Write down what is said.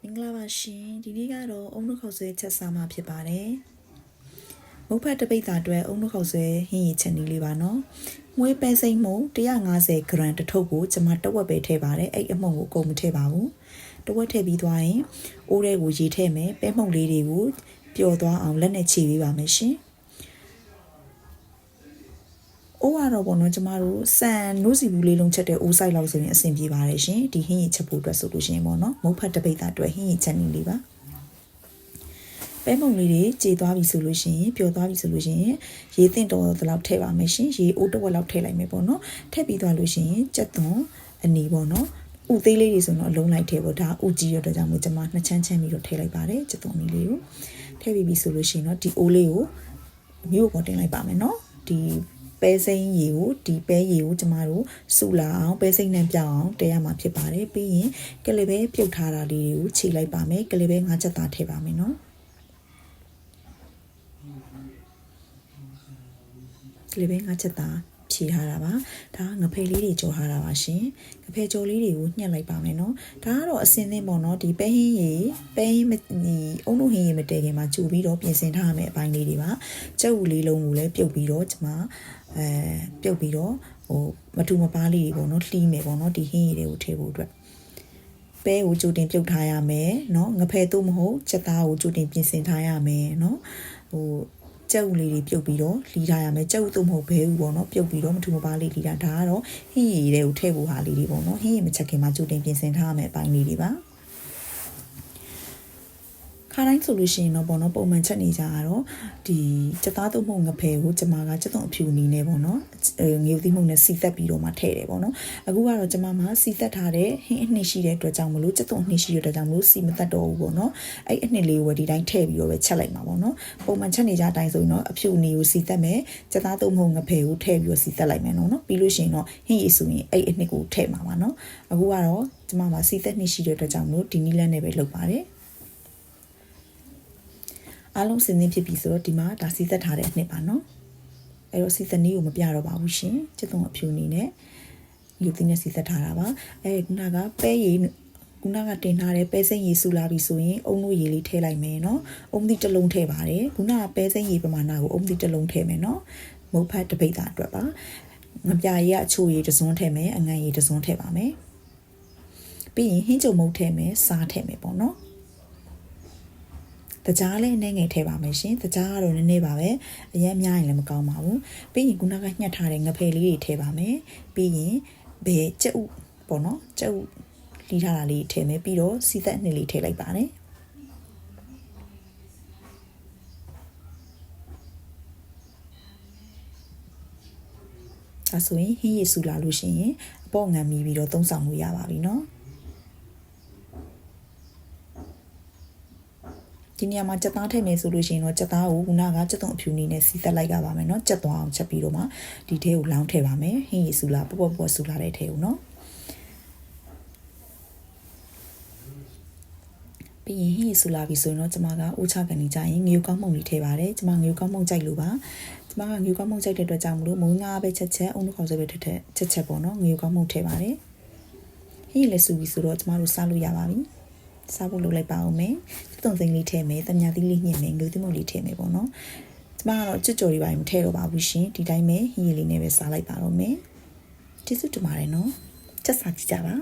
မင်္ဂလာပါရှင်ဒီနေ့ကတော့အုံနှုတ်ခေါက်ဆွဲချက်စားမှာဖြစ်ပါတယ်မုတ်ဖတ်တပိတ်တာအတွက်အုံနှုတ်ခေါက်ဆွဲဟင်းရည်ချက်နည်းလေးပါနော်မွေးပဲစိမ့်မှု150 ဂရမ်တစ်ထုပ်ကိုကျွန်မတဝက်ပဲထည့်ပါတယ်အဲ့အမှုန့်ကိုကုန်မထည့်ပါဘူးတဝက်ထည့်ပြီးသွားရင်အိုးထဲကိုရေထည့်မယ်ပဲမှုန့်လေးတွေကိုပျော်သွားအောင်လက်နဲ့ခြေပေးပါမယ်ရှင်အိုးကတော့ပေါ့နော်ကျမတို့စံနိုးစီဘူးလေးလုံးချက်တဲ့အိုးဆိုင်လောက်ဆိုရင်အဆင်ပြေပါတယ်ရှင်ဒီဟင်းရည်ချက်ဖို့အတွက်ဆိုလို့ရှိရင်ပေါ့နော်မုတ်ဖတ်တပိတ်တာအတွက်ဟင်းရည်ချက်နည်းလေးပါပဲမုံလေးတွေကြေသွားပြီဆိုလို့ရှိရင်ပျော်သွားပြီဆိုလို့ရှိရင်ရေသင့်တော်တဲ့လောက်ထည့်ပါမယ်ရှင်ရေအိုးတစ်ဝက်လောက်ထည့်လိုက်မယ်ပေါ့နော်ထည့်ပြီးသွားလို့ရှိရင်ကြက်သွန်အနီပေါ့နော်ဥသေးလေးတွေဆိုတော့အလုံးလိုက်ထည့်ပေါ့ဒါဥကြီးရတဲ့ကြောင့်မို့ကျွန်မနှစ်ချမ်းချမ်းပြီးတော့ထည့်လိုက်ပါတယ်ကြက်သွန်အနီလေးကိုထည့်ပြီးပြီဆိုလို့ရှိရင်တော့ဒီအိုးလေးကိုမြို့ပေါ်တင်လိုက်ပါမယ်နော်ဒီပဲစိမ်းရေကိုဒီပဲရေကိုကျမတို့စူလာအောင်ပဲစိမ်းနဲ့ပြောင်းအောင်တဲရမှာဖြစ်ပါတယ်ပြီးရင်ကလေးပဲပြုတ်ထားတာလေးတွေကိုခြေလိုက်ပါမယ်ကလေးပဲ5ချက်သားထည့်ပါမယ်နော်ကလေးပဲ5ချက်သားဖြည့်ထားတာပါဒါငဖဲလေးတွေကြော်ထားတာပါရှင်ငဖဲကြော်လေးတွေကိုညှက်လိုက်ပါမယ်နော်ဒါကတော့အစင်းသင်းပေါ့နော်ဒီပဲဟင်းရေပဲဟင်းဒီအုံနှုတ်ဟင်းရေမတည်ခင်မှာကြူပြီးတော့ပြင်ဆင်ထားရမယ့်အပိုင်းလေးတွေပါကြက်ဥလေးလုံးကိုလည်းပြုတ်ပြီးတော့ကျမပြုတ်ပြီးတော့မထူမပါးလေးတွေပေါ့နော်လှီးမယ်ပေါ့နော်ဒီဟင်းရည်တွေကိုထည့်ဖို့အတွက်ပဲကိုကြိုတင်ပြုတ်ထားရမယ်เนาะငဖဲတို့မဟုတ်ချက်သားကိုကြိုတင်ပြင်ဆင်ထားရမယ်เนาะကြက်ဥလေးတွေပြုတ်ပြီးတော့လှီးထားရမယ်ကြက်ဥတို့မဟုတ်ဘဲဥပေါ့เนาะပြုတ်ပြီးတော့မထူမပါးလေးလှီးတာဒါကတော့ဟင်းရည်တွေကိုထည့်ဖို့ဟာလေးတွေပေါ့เนาะဟင်းရည်မချက်ခင်မှာကြိုတင်ပြင်ဆင်ထားရမယ်အပိုင်းလေးတွေပါခါတိုင်းဆိုလို့ရှိရင်တော့ပေါ့နော်ပုံမှန်ချက်နေကြတော့ဒီစက်သားသုံးမှုငဖဲကိုကျမကစက်သွန်အဖြူနီနဲ့ပေါ့နော်ငရုတ်သီးမှုနဲ့စီသက်ပြီးတော့မှထည့်တယ်ပေါ့နော်အခုကတော့ကျမမှာစီသက်ထားတဲ့ဟင်းအနှစ်ရှိတဲ့အတွက်ကြောင့်မလို့စက်သွန်အနှစ်ရှိတဲ့အတွက်ကြောင့်မလို့စီမသက်တော့ဘူးပေါ့နော်အဲ့အနှစ်လေးကိုဒီတိုင်းထည့်ပြီးတော့ပဲချက်လိုက်မှာပေါ့နော်ပုံမှန်ချက်နေကြအတိုင်းဆိုရင်တော့အဖြူနီကိုစီသက်မယ်စက်သားသုံးမှုငဖဲကိုထည့်ပြီးတော့စီသက်လိုက်မယ်နော်ပြီးလို့ရှိရင်တော့ဟင်းရည်ဆိုရင်အဲ့အနှစ်ကိုထည့်မှာပါနော်အခုကတော့ကျမမှာစီသက်နှစ်ရှိတဲ့အတွက်ကြောင့်မလို့ဒီနီးလန်းနဲ့ပဲလုပ်ပါတယ်အားလုံးစင်စင်ဖြစ်ပြီဆိုတော့ဒီမှာဒါစီသက်ထားတဲ့အနှစ်ပါနော်အဲ့တော့စီသက်နည်းကိုမပြတော့ပါဘူးရှင်ကျက်သွန်အဖြူအနေနဲ့ယူသီးနဲ့စီသက်ထားတာပါအဲ့ခုနကပဲရည်ခုနကတင်ထားတဲ့ပဲစိမ့်ရည်စူလာပြီဆိုရင်အုံလို့ရည်လေးထည့်လိုက်မယ်နော်အုံသီးတစ်လုံးထည့်ပါတယ်ခုနကပဲစိမ့်ရည်ပမာဏကိုအုံသီးတစ်လုံးထည့်မယ်နော်မုတ်ဖတ်တပိတ်တာအတွက်ပါငပြရည်အချိုရည်တစ်စွန်းထည့်မယ်အငန်ရည်တစ်စွန်းထည့်ပါမယ်ပြီးရင်ဟင်းကြုံမုတ်ထည့်မယ်စားထည့်မယ်ပေါ့နော်တကြားလေးနည်းငယ်ထည့်ပါမယ်ရှင်တကြားကတော့နည်းနည်းပါပဲအရင်များရင်လည်းမကောင်းပါဘူးပြီးရင်ခုနကညှက်ထားတဲ့ငဖဲလေးတွေထည့်ပါမယ်ပြီးရင်ဘယ်ကြက်ဥပေါ့နော်ကြက်ဥလီးထားတာလေးထည့်မယ်ပြီးတော့စီသက်နှစ်လေးထည့်လိုက်ပါတယ်အဲဆိုရင်ဟင်းရည်ဆူလာလို့ရှိရင်အပေါ့ငံမီပြီးတော့သုံးဆောင်လို့ရပါပြီနော်ဒီနေရာမှာကြက်သားထည့်မယ်ဆိုလို့ရှိရင်တော့ကြက်သားကိုခုနကကြက်သွန်အဖြူနေနဲ့စီသက်လိုက်ကြပါမယ်เนาะကြက်သွားအောင်ချက်ပြီးတော့မှဒီထဲကိုလောင်းထည့်ပါမယ်ဟင်းရည်ဆူလာပေါ့ဆူလာတဲ့ထဲကိုเนาะပြီးရင်ဟင်းရည်ဆူလာပြီဆိုရင်တော့ကျွန်မကအိုးချကန်နေကြရင်ငရုတ်ကောင်းမှုန်လေးထည့်ပါတယ်ကျွန်မငရုတ်ကောင်းမှုန်ကြိုက်လို့ပါကျွန်မကငရုတ်ကောင်းမှုန်ကြိုက်တဲ့အတွက်ကြောင့်မလို့မုံငါပဲချက်အုံနှခေါက်ဆွဲပဲထက်ချက်ပေါ့เนาะငရုတ်ကောင်းမှုန်ထည့်ပါတယ်ဟင်းရည်လည်းဆူပြီဆိုတော့ကျွန်မတို့စားလို့ရပါပြီစားဖို့လုပ်လိုက်ပါဦးမယ်တုံစိမ့်လေးထည့်မယ်တမညာသီးလေးညှစ်မယ်ငုတ်သီးမုတ်လေးထည့်မယ်ပေါ့နော်ကျမကတော့ကြွကြော်တွေပါမထည့်တော့ပါဘူးရှင်ဒီတိုင်းပဲဟင်းရည်လေးနဲ့ပဲစားလိုက်ပါတော့မယ်ကျေးဇူးတင်ပါတယ်နော်ချက်စားကြည့်ကြပါ